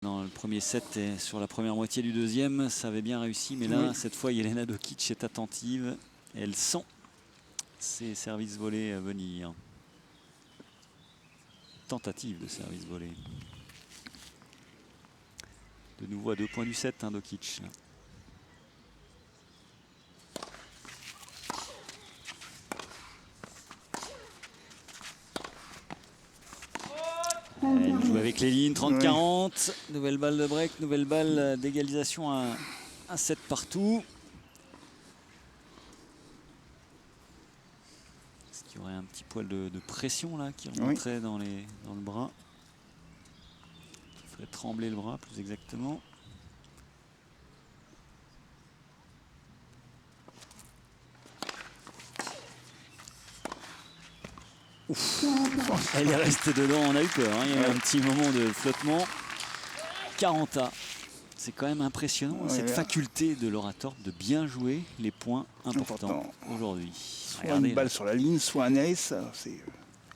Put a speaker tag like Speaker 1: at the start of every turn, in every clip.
Speaker 1: Dans le premier set et sur la première moitié du deuxième, ça avait bien réussi. Mais là, cette fois, Jelena Dokic est attentive. Elle sent ses services volés venir. Tentative de service volé. De nouveau à 2 points du set, hein, Dokic. Elle joue avec les lignes, 30-40. Nouvelle balle de break, nouvelle balle d'égalisation à 7 partout. Est-ce qu'il y aurait un petit poil de pression là qui remonterait dans le bras? Qui ferait trembler le bras plus exactement. Ouf. Elle est restée dedans, on a eu peur, hein. Il y a eu un petit moment de flottement. 40A. C'est quand même impressionnant, cette faculté de Laura Thorpe de bien jouer les points importants aujourd'hui.
Speaker 2: Soit une balle sur la ligne, soit un ace, c'est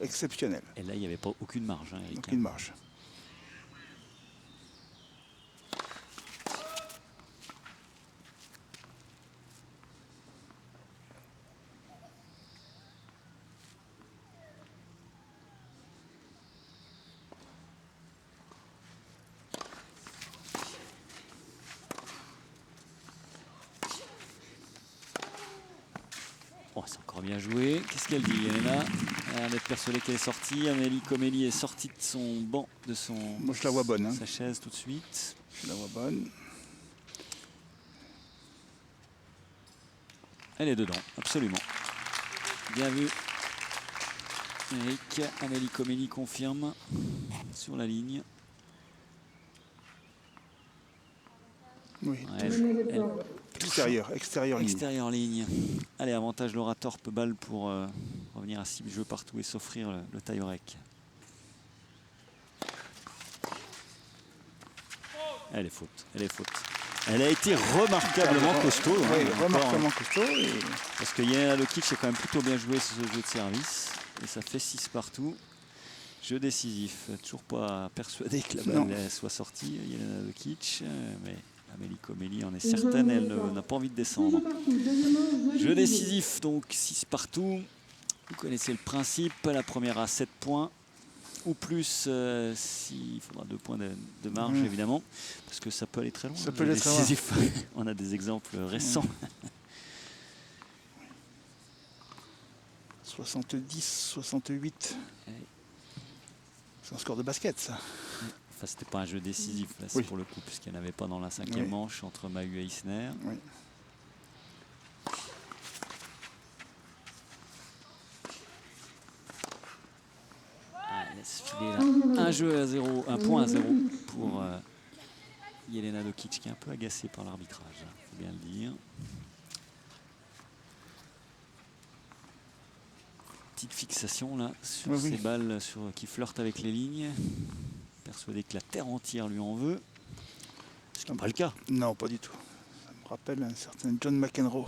Speaker 2: exceptionnel.
Speaker 1: Et là, il n'y avait pas aucune marge, hein, Eric.
Speaker 2: Aucune marge.
Speaker 1: Oh, c'est encore bien joué. Qu'est-ce qu'elle dit, Jelena? Elle a l'air d'être persuadée qu'elle est sortie. Amélie Comelli est sortie de son banc, de son...
Speaker 2: Moi, je la vois bonne. Hein.
Speaker 1: Sa chaise tout de suite.
Speaker 2: Je la vois bonne.
Speaker 1: Elle est dedans, absolument. Bien vu. Eric, Amélie Comelli confirme sur la ligne.
Speaker 2: Oui,
Speaker 1: extérieure ligne. Allez, avantage Laura Thorpe, balle pour revenir à 6 jeux partout et s'offrir le tie-break. Elle est faute, elle est faute. Elle a été remarquablement costaud.
Speaker 2: Oui, remarquablement costaud.
Speaker 1: Parce que Jelena Dokic a quand même plutôt bien joué ce jeu de service. Et ça fait 6 partout. Jeu décisif. Toujours pas persuadé que la balle soit sortie, Jelena Dokic. Mais Amélie Comelli en est certaine, elle n'a pas envie de descendre. Jeu décisif, donc 6 partout. Vous connaissez le principe. La première à 7 points. Ou plus, s'il faudra 2 points de marge, évidemment. Parce que ça peut aller très loin.
Speaker 2: Ça peut aller très loin.
Speaker 1: On a des exemples récents.
Speaker 2: 70, 68. C'est un score de basket, ça.
Speaker 1: Enfin, c'était pas un jeu décisif, là, c'est pour le coup, puisqu'il n'y en avait pas dans la 5e manche entre Mahut et Isner.
Speaker 2: Oui.
Speaker 1: Laisse filer là. Un point à 0 pour Jelena Dokic, qui est un peu agacée par l'arbitrage, il faut bien le dire. Petite fixation là sur ces balles qui flirtent avec les lignes. Persuadé que la terre entière lui en veut. Ce qui n'est pas le cas.
Speaker 2: Non, pas du tout. Ça me rappelle un certain John McEnroe.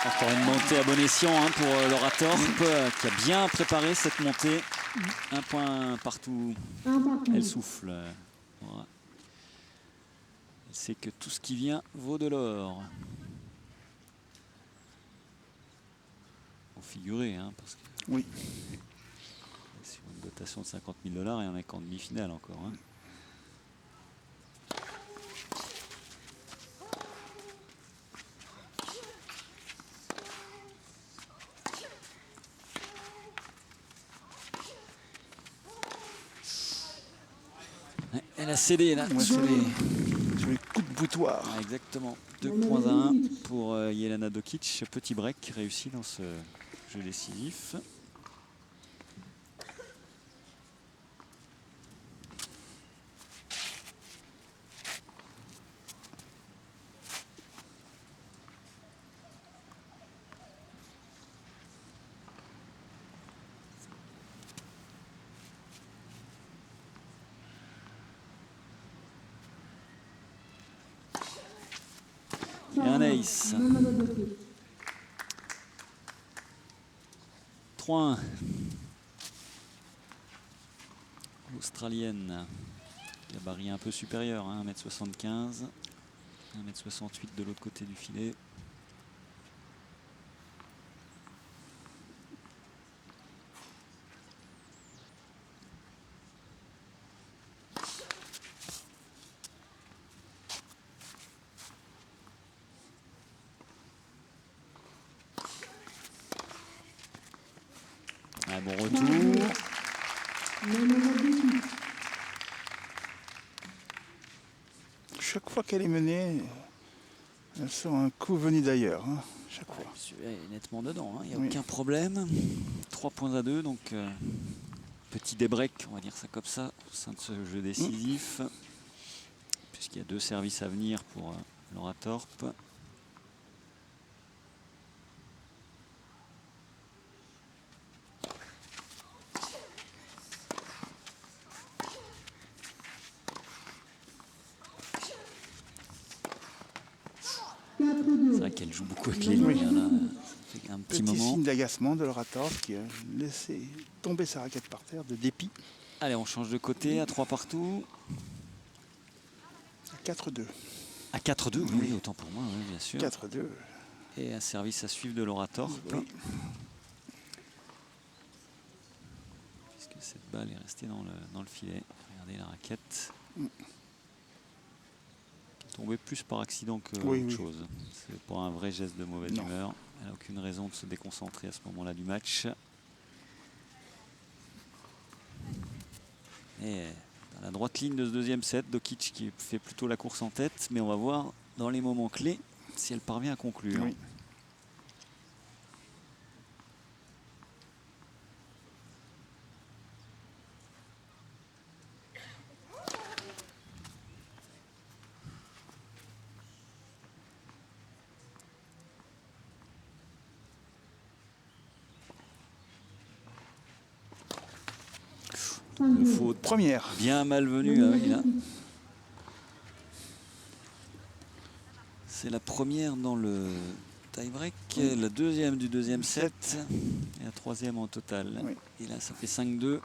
Speaker 1: Encore une montée à bon escient pour Laura Thorpe qui a bien préparé cette montée. 1 point partout. Elle souffle. Voilà. Elle sait que tout ce qui vient vaut de l'or. Au figuré, hein, parce que sur une dotation de 50 000 $, il y en a qu'en demi-finale encore. Hein. Elle a cédé là sur
Speaker 2: les coups de boutoir.
Speaker 1: Exactement. 2 points à 1 pour Jelena Dokic. Petit break réussi dans ce jeu décisif. Et un ace. 3-1. L'Australienne. Gabarit un peu supérieur, hein, 1m75. 1m68 de l'autre côté du filet. Un bon retour.
Speaker 2: Chaque fois qu'elle est menée, elle sort un coup venu d'ailleurs. Hein, chaque fois.
Speaker 1: Celui-là est nettement dedans, il n'y a
Speaker 2: Oui.
Speaker 1: aucun problème. 3 points à 2, donc petit débreak, on va dire ça comme ça, au sein de ce jeu décisif. Puisqu'il y a 2 services à venir pour Laura Thorpe. C'est vrai qu'elle joue beaucoup avec les lignes. Là. Ça fait un petit moment.
Speaker 2: Signe d'agacement de Laura Thorpe qui a laissé tomber sa raquette par terre de dépit.
Speaker 1: Allez, on change de côté à 3 partout.
Speaker 2: À 4-2.
Speaker 1: À 4-2, oui, autant pour moi, oui, bien sûr.
Speaker 2: 4-2.
Speaker 1: Et un service à suivre de Laura Thorpe.
Speaker 2: Oui.
Speaker 1: Puisque cette balle est restée dans le filet. Regardez la raquette. Tombée plus par accident que autre chose. C'est pas un vrai geste de mauvaise humeur. Elle n'a aucune raison de se déconcentrer à ce moment-là du match. Et dans la droite ligne de ce deuxième set, Dokic qui fait plutôt la course en tête, mais on va voir dans les moments clés si elle parvient à conclure.
Speaker 2: Oui.
Speaker 1: Une faute
Speaker 2: Première.
Speaker 1: bien malvenue, oui, là. C'est la première dans le tie-break, la deuxième du deuxième set et la troisième en total.
Speaker 2: Oui.
Speaker 1: Et là, ça fait 5-2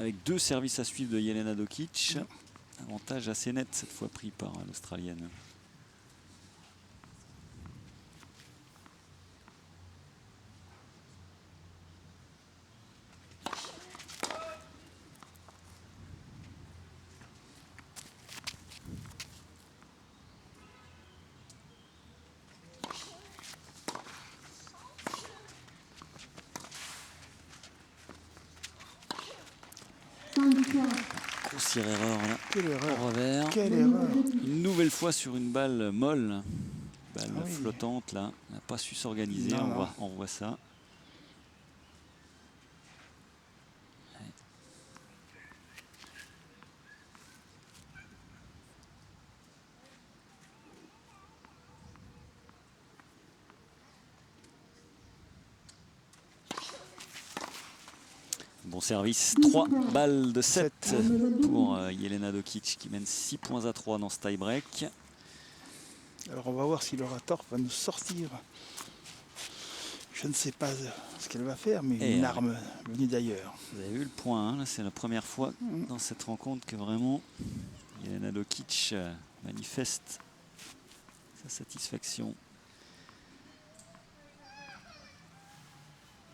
Speaker 1: avec 2 services à suivre de Jelena Dokic. Avantage assez net cette fois pris par l'Australienne. Grossière erreur là.
Speaker 2: Quelle erreur.
Speaker 1: En revers.
Speaker 2: Quelle erreur.
Speaker 1: Une nouvelle fois sur une balle molle. Balle
Speaker 2: Ah oui.
Speaker 1: flottante là. Elle n'a pas su s'organiser.
Speaker 2: Non,
Speaker 1: On voit ça. Bon service, 3 balles de 7 pour Jelena Dokic qui mène 6 points à 3 dans ce tie-break.
Speaker 2: Alors on va voir si Laura Thorpe va nous sortir. Je ne sais pas ce qu'elle va faire, mais une arme venue d'ailleurs.
Speaker 1: Vous avez vu le point, là c'est la première fois dans cette rencontre que vraiment Jelena Dokic manifeste sa satisfaction.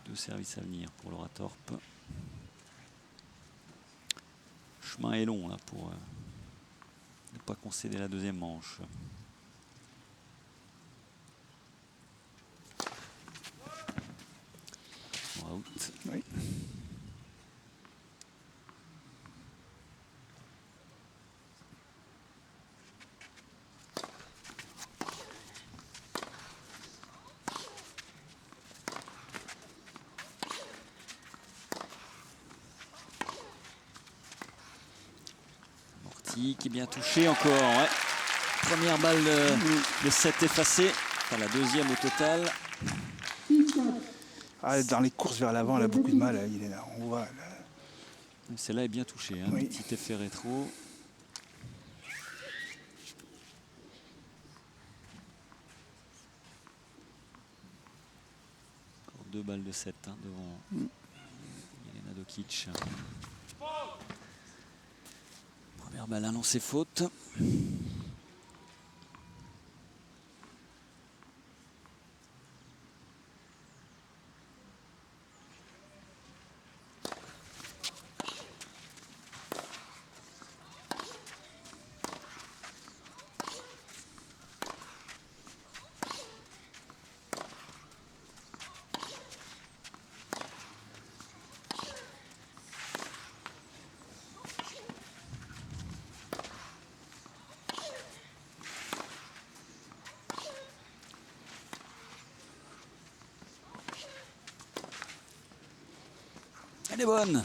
Speaker 1: 2 services à venir pour Laura Thorpe. Le chemin est long là pour ne pas concéder la deuxième manche. Out.
Speaker 2: Oui.
Speaker 1: Morty qui est bien touché encore. Ouais. Première balle de 7 effacée. Enfin, la deuxième au total.
Speaker 2: Ah, dans les courses vers l'avant, elle a beaucoup de mal. On voit.
Speaker 1: Celle-là est bien touchée. Hein.
Speaker 2: Oui.
Speaker 1: Petit effet rétro. 2 balles de 7 hein, devant Jelena Dokic. Première balle annoncée faute. Elle est bonne.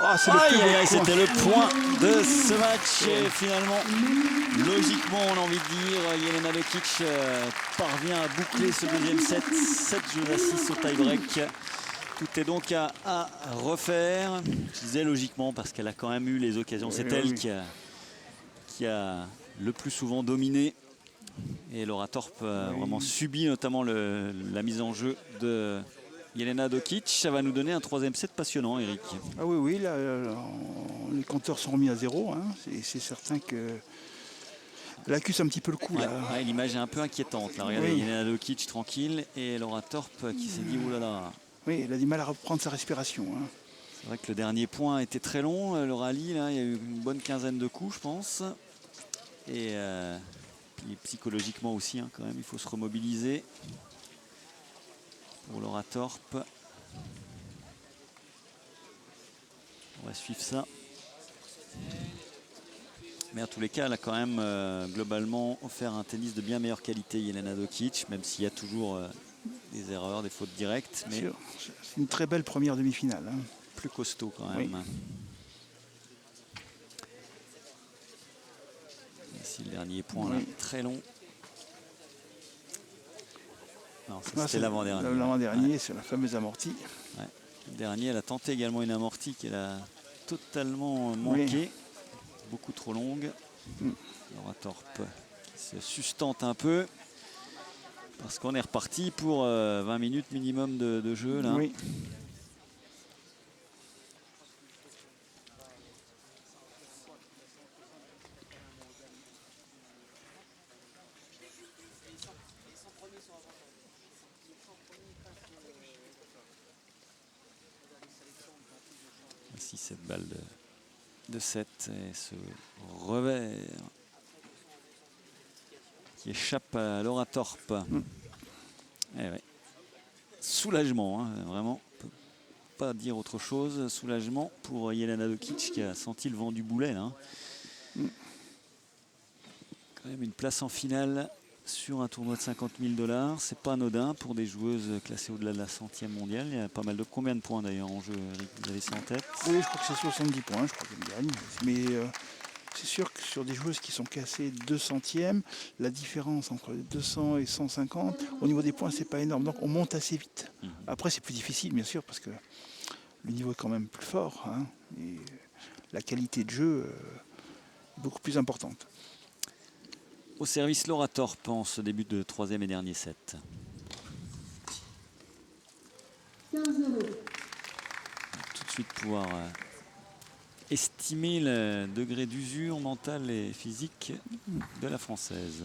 Speaker 2: Oh,
Speaker 1: c'était le point de ce match. Et finalement, logiquement, on a envie de dire, Jelena Dokic parvient à boucler ce deuxième set. 7 jeux à 6 au tie-break. Tout est donc à refaire. Je disais logiquement parce qu'elle a quand même eu les occasions. C'est elle qui a le plus souvent dominé. Et Laura Thorpe a vraiment subi notamment la mise en jeu de Jelena Dokic. Ça va nous donner un troisième set passionnant, Eric.
Speaker 2: Ah oui, là, les compteurs sont remis à zéro. Hein. C'est certain que elle accuse un petit peu le coup.
Speaker 1: Ouais, l'image est un peu inquiétante. Là. Regardez, Jelena Dokic tranquille et Laura Thorpe qui s'est dit oulala.
Speaker 2: Oui, elle a du mal à reprendre sa respiration. Hein.
Speaker 1: C'est vrai que le dernier point était très long. Le rallye, là, il y a eu une bonne quinzaine de coups, je pense. Et psychologiquement aussi, hein, quand même, il faut se remobiliser. Pour Laura Thorpe. On va suivre ça. Mais en tous les cas, elle a quand même globalement offert un tennis de bien meilleure qualité, Jelena Dokic, même s'il y a toujours des erreurs, des fautes directes. Mais
Speaker 2: c'est une très belle première demi-finale. Hein.
Speaker 1: Plus costaud quand même. Oui. Ici le dernier point, là, très long. Non, c'était l'avant-dernier.
Speaker 2: L'avant-dernier, c'est la fameuse amortie.
Speaker 1: Ouais. Le dernier, elle a tenté également une amortie qu'elle a totalement manquée. Beaucoup trop longue. Laura Thorpe qui se sustente un peu. Parce qu'on est reparti pour 20 minutes minimum de jeu. Là.
Speaker 2: Oui.
Speaker 1: Voici cette balle de 7 et ce revers qui échappe à Laura Thorpe. Soulagement, hein, vraiment, on peut pas dire autre chose. Soulagement pour Jelena Dokic qui a senti le vent du boulet. Là. Quand même une place en finale sur un tournoi de 50 000 $. C'est pas anodin pour des joueuses classées au-delà de la 100e mondiale. Il y a pas mal de combien de points d'ailleurs en jeu, Eric, vous avez ça en tête?
Speaker 2: Oui, je crois que c'est 70 points, je crois qu'elle gagne. Mais c'est sûr que sur des joueuses qui sont classées 200e, la différence entre 200 et 150, au niveau des points, c'est pas énorme. Donc on monte assez vite. Après, c'est plus difficile, bien sûr, parce que le niveau est quand même plus fort. Hein, et la qualité de jeu est beaucoup plus importante.
Speaker 1: Au service, Laura Thorpe en ce début de troisième et dernier set. 15-0. Tout de suite pouvoir estimer le degré d'usure mentale et physique de la Française.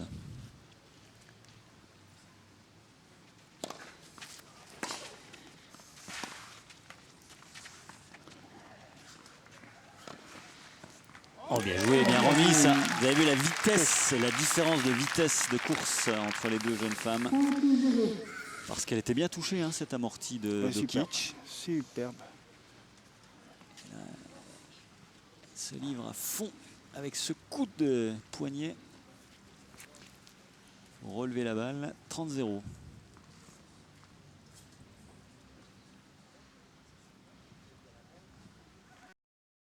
Speaker 1: Oh, bien joué, bien remis ça. Vous avez vu la vitesse, la différence de vitesse de course entre les deux jeunes femmes. Parce qu'elle était bien touchée, hein, cette amortie de Dokic.
Speaker 2: Superbe.
Speaker 1: Se livre à fond avec ce coup de poignet pour relever la balle. 30-0.